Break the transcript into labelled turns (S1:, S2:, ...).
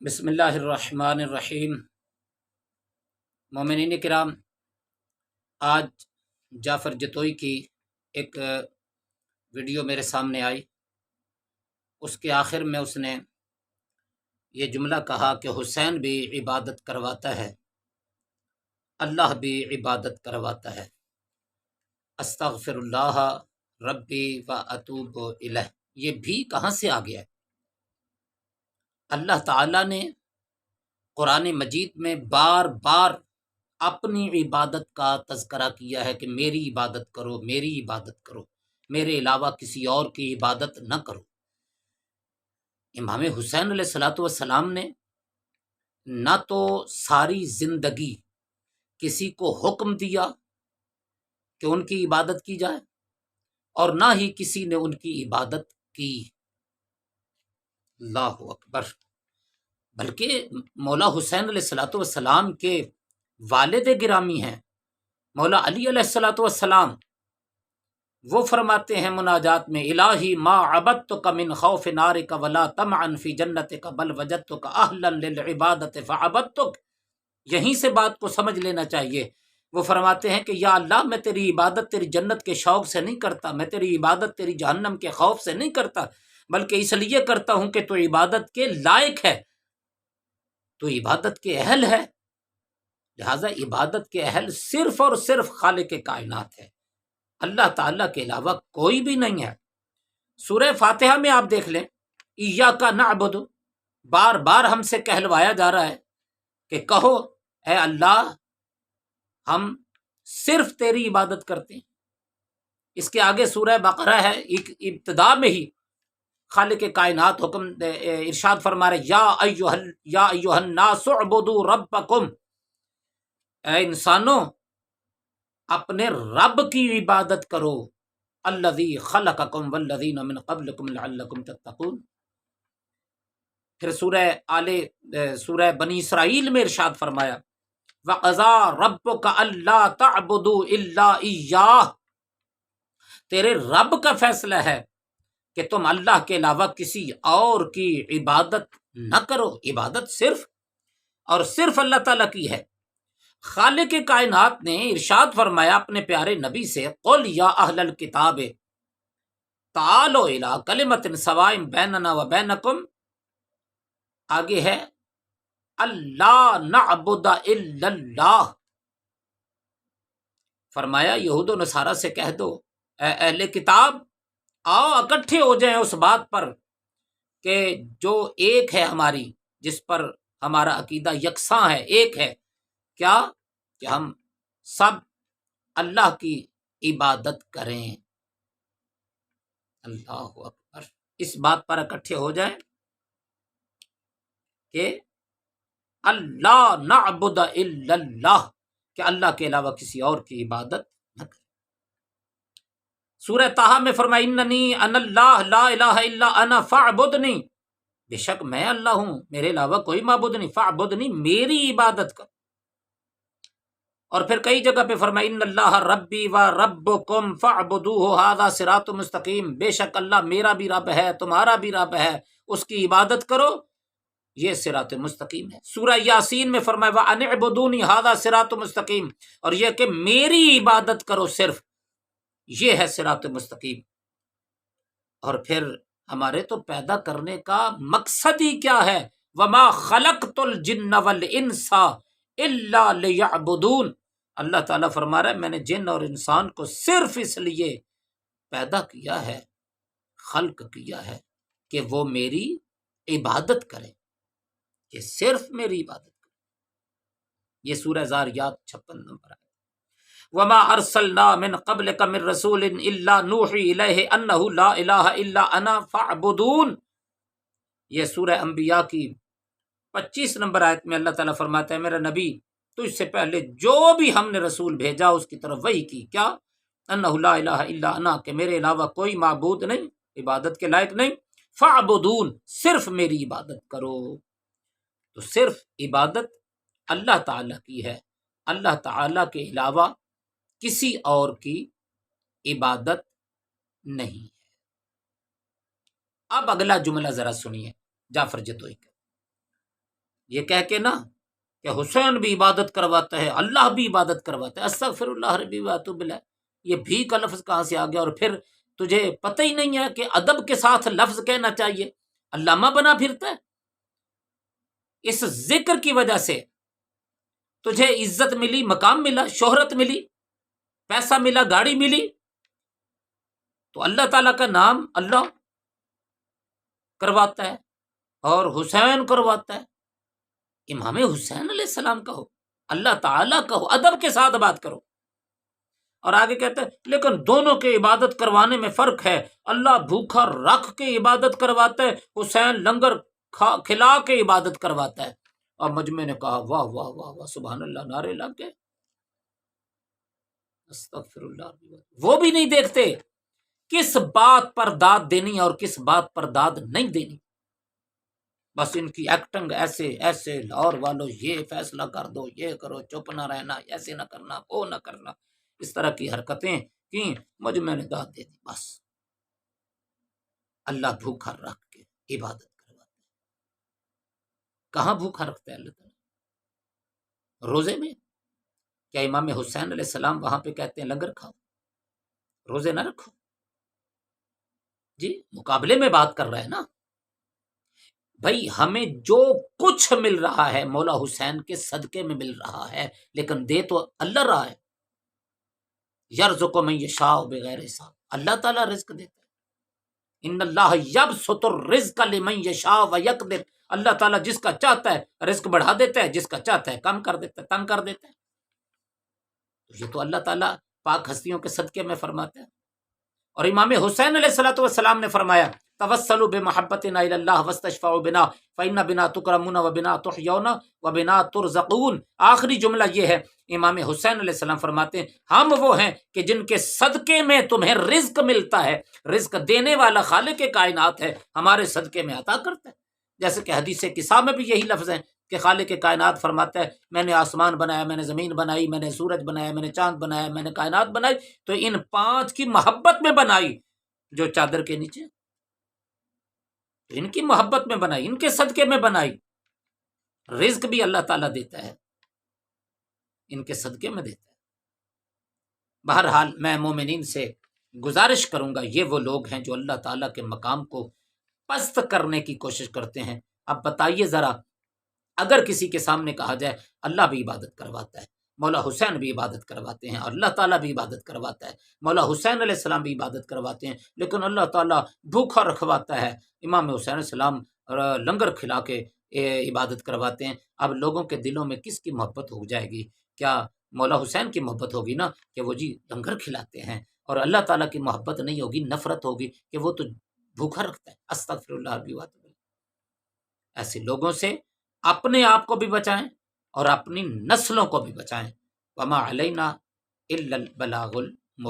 S1: بسم اللہ الرحمن الرحیم۔ مومنین کرام، آج جعفر جتوئی کی ایک ویڈیو میرے سامنے آئی۔ اس کے آخر میں اس نے یہ جملہ کہا کہ حسین بھی عبادت کرواتا ہے، اللہ بھی عبادت کرواتا ہے، استغفر اللہ ربی و اتوب الیہ۔ یہ بھی کہاں سے آ گیا ہے؟ اللہ تعالیٰ نے قرآن مجید میں بار بار اپنی عبادت کا تذکرہ کیا ہے کہ میری عبادت کرو، میری عبادت کرو، میرے علاوہ کسی اور کی عبادت نہ کرو۔ امام حسین علیہ الصلوۃ والسلام نے نہ تو ساری زندگی کسی کو حکم دیا کہ ان کی عبادت کی جائے، اور نہ ہی کسی نے ان کی عبادت کی۔ اللہ اکبر! بلکہ مولا حسین علیہ الصلوۃ والسلام کے والد گرامی ہیں مولا علی علیہ الصلوۃ والسلام۔ وہ فرماتے ہیں مناجات میں، الہی ما عبدتک من خوف نارک ولا طمعا فی جنتک بل وجدتک اہلا للعبادت فعبدتک۔ یہیں سے بات کو سمجھ لینا چاہیے۔ وہ فرماتے ہیں کہ یا اللہ، میں تیری عبادت تیری جنت کے شوق سے نہیں کرتا، میں تیری عبادت تیری جہنم کے خوف سے نہیں کرتا، بلکہ اس لیے کرتا ہوں کہ تو عبادت کے لائق ہے، تو عبادت کے اہل ہے۔ لہذا عبادت کے اہل صرف اور صرف خالق کائنات ہے، اللہ تعالیٰ کے علاوہ کوئی بھی نہیں ہے۔ سورہ فاتحہ میں آپ دیکھ لیں، ایاک نعبد، بار بار ہم سے کہلوایا جا رہا ہے کہ کہو اے اللہ ہم صرف تیری عبادت کرتے ہیں۔ اس کے آگے سورہ بقرہ ہے، ابتدا میں ہی خالق کائنات حکم ارشاد فرما رہے، یا ایھا الناس اعبدوا ربکم، اے انسانوں اپنے رب کی عبادت کرو، الذی خلقکم والذین من قبلکم لعلکم تتقون۔ پھر سورہ بنی اسرائیل میں ارشاد فرمایا، وَقَضَىٰ رَبُّكَ أَلَّا تَعْبُدُوا إِلَّا إِيَّاهُ، تیرے رب کا فیصلہ ہے کہ تم اللہ کے علاوہ کسی اور کی عبادت نہ کرو، عبادت صرف اور صرف اللہ تعالیٰ کی ہے۔ خالق کائنات نے ارشاد فرمایا اپنے پیارے نبی سے، قل یا اہل الکتاب تعالوا الی کلمۃ سواء بیننا وبینکم، آگے ہے اللہ نعبد الا اللہ۔ فرمایا یہود و نصارہ سے کہہ دو، اے اہل کتاب آؤ اکٹھے ہو جائیں اس بات پر کہ جو ایک ہے ہماری، جس پر ہمارا عقیدہ یکساں ہے، ایک ہے، کیا کہ ہم سب اللہ کی عبادت کریں۔ اللہ اکبر! اس بات پر اکٹھے ہو جائیں کہ اللہ نعبد الا اللہ، کہ اللہ کے علاوہ کسی اور کی عبادت نہ کریں۔ سورہ طٰہٰ میں فرمایا، اننی انا اللہ لا الہ الا انا فاعبدنی، بے شک میں اللہ ہوں، میرے علاوہ کوئی معبود نہیں، فاعبدنی، میری عبادت کر۔ اور پھر کئی جگہ پہ فرمایا، ان اللہ ربی و ربکم فاعبدوہ ھذا صراط مستقیم، بے شک اللہ میرا بھی رب ہے، تمہارا بھی رب ہے، اس کی عبادت کرو، یہ صراط مستقیم ہے۔ سورہ یاسین میں فرمایا، وَأَنِ اعْبُدُونِی ھذا صراط مستقیم، اور یہ کہ میری عبادت کرو صرف، یہ ہے صراط مستقیم۔ اور پھر ہمارے تو پیدا کرنے کا مقصد ہی کیا ہے، وَمَا خَلَقْتُ الْجِنَّ وَالْإِنسَ إِلَّا لِيَعْبُدُونِ، اللہ تعالیٰ فرما رہا ہے میں نے جن اور انسان کو صرف اس لیے پیدا کیا ہے، خلق کیا ہے کہ وہ میری عبادت کریں، کہ صرف میری عبادت کریں۔ یہ سورہ زاریات 56 نمبر ہے۔ وما ارسلنا من قبلک من رسول الا نوحی الیہ انہ لا الہ الا انا فاعبدون، یہ سورہ انبیاء کی 25 نمبر آیت میں اللہ تعالیٰ فرماتا ہے، میرا نبی تجھ سے پہلے جو بھی ہم نے رسول بھیجا اس کی طرف وحی کی، کیا؟ انہ لا الہ الا انا، کہ میرے علاوہ کوئی معبود نہیں، عبادت کے لائق نہیں، فاعبدون، صرف میری عبادت کرو۔ تو صرف عبادت اللہ تعالیٰ کی ہے، اللہ تعالیٰ کے علاوہ کسی اور کی عبادت نہیں ہے۔ اب اگلا جملہ ذرا سنیے جعفر جتوئی کا، یہ کہہ کے نا کہ حسین بھی عبادت کرواتا ہے، اللہ بھی عبادت کرواتا ہے، استغفر اللہ ربی واتوب الیہ، یہ بھی کا لفظ کہاں سے آ گیا؟ اور پھر تجھے پتہ ہی نہیں ہے کہ ادب کے ساتھ لفظ کہنا چاہیے، علامہ بنا پھرتا ہے۔ اس ذکر کی وجہ سے تجھے عزت ملی، مقام ملا، شہرت ملی، پیسہ ملا، گاڑی ملی، تو اللہ تعالیٰ کا نام اللہ کرواتا ہے اور حسین کرواتا ہے۔ امام حسین علیہ السلام کا ہو، اللہ تعالیٰ کا ہو، ادب کے ساتھ بات کرو۔ اور آگے کہتے ہیں لیکن دونوں کے عبادت کروانے میں فرق ہے، اللہ بھوکا رکھ کے عبادت کرواتا ہے، حسین لنگر کھلا کے عبادت کرواتا ہے۔ اور مجمع نے کہا واہ واہ واہ واہ، سبحان اللہ، نعرے لگ گئے۔ استغفر اللہ۔ وہ بھی نہیں دیکھتے کس بات پر داد دینی اور کس بات پر داد نہیں دینی، بس ان کی ایکٹنگ ایسے ایسے، لاہور والوں یہ فیصلہ کر دو، یہ کرو، چپ نہ رہنا، ایسے نہ کرنا، وہ نہ کرنا، اس طرح کی حرکتیں کی، مجمع نے داد دے دی۔ بس اللہ بھوکا رکھ کے عبادت کرواتا ہے۔ کہاں بھوکا رکھتا ہے اللہ تعالیٰ؟ روزے میں؟ کیا امام حسین علیہ السلام وہاں پہ کہتے ہیں لنگر کھاؤ، روزے نہ رکھو؟ جی مقابلے میں بات کر رہے ہیں نا بھائی، ہمیں جو کچھ مل رہا ہے مولا حسین کے صدقے میں مل رہا ہے، لیکن دے تو اللہ رہا ہے۔ یرزق من یشاء بغیر حساب، اللہ تعالیٰ رزق دیتا ہے۔ ان اللہ یبسط الرزق لمن یشاء ویقدر، اللہ تعالیٰ جس کا چاہتا ہے رزق بڑھا دیتا ہے، جس کا چاہتا ہے کم کر دیتا ہے، تنگ کر دیتا ہے۔ تو یہ تو اللہ تعالیٰ پاک ہستیوں کے صدقے میں فرماتا ہے۔ اور امام حسین علیہ السلام نے فرمایا توسلوا بمحبتنا الی اللہ واستشفعوا بنا فإن بنا تکرمون وبنا تحیون وبنا ترزقون۔ آخری جملہ یہ ہے، امام حسین علیہ السلام فرماتے ہیں ہم وہ ہیں کہ جن کے صدقے میں تمہیں رزق ملتا ہے، رزق دینے والا خالق کائنات ہے، ہمارے صدقے میں عطا کرتا ہے۔ جیسے کہ حدیث کسا میں بھی یہی لفظ ہیں کہ خالق کائنات فرماتا ہے میں نے آسمان بنایا، میں نے زمین بنائی، میں نے سورج بنایا، میں نے چاند بنایا، میں نے کائنات بنائی، تو ان 5 کی محبت میں بنائی جو چادر کے نیچے، تو ان کی محبت میں بنائی، ان کے صدقے میں بنائی۔ رزق بھی اللہ تعالیٰ دیتا ہے، ان کے صدقے میں دیتا ہے۔ بہرحال میں مومنین سے گزارش کروں گا، یہ وہ لوگ ہیں جو اللہ تعالیٰ کے مقام کو پست کرنے کی کوشش کرتے ہیں۔ اب بتائیے ذرا، اگر کسی کے سامنے کہا جائے اللہ بھی عبادت کرواتا ہے، مولا حسین بھی عبادت کرواتے ہیں، اور اللہ تعالیٰ بھی عبادت کرواتا ہے، مولا حسین علیہ السلام بھی عبادت کرواتے ہیں، لیکن اللہ تعالیٰ بھوکا رکھواتا ہے، امام حسین علیہ السلام لنگر کھلا کے عبادت کرواتے ہیں۔ اب لوگوں کے دلوں میں کس کی محبت ہو جائے گی؟ کیا مولا حسین کی محبت ہوگی نا کہ وہ جی لنگر کھلاتے ہیں، اور اللہ تعالیٰ کی محبت نہیں ہوگی، نفرت ہوگی کہ وہ تو بھوکا رکھتا ہے۔ استغفر اللہ ربی واتوب الیہ۔ ایسے لوگوں سے اپنے آپ کو بھی بچائیں اور اپنی نسلوں کو بھی بچائیں۔ وما علینا الا البلاغ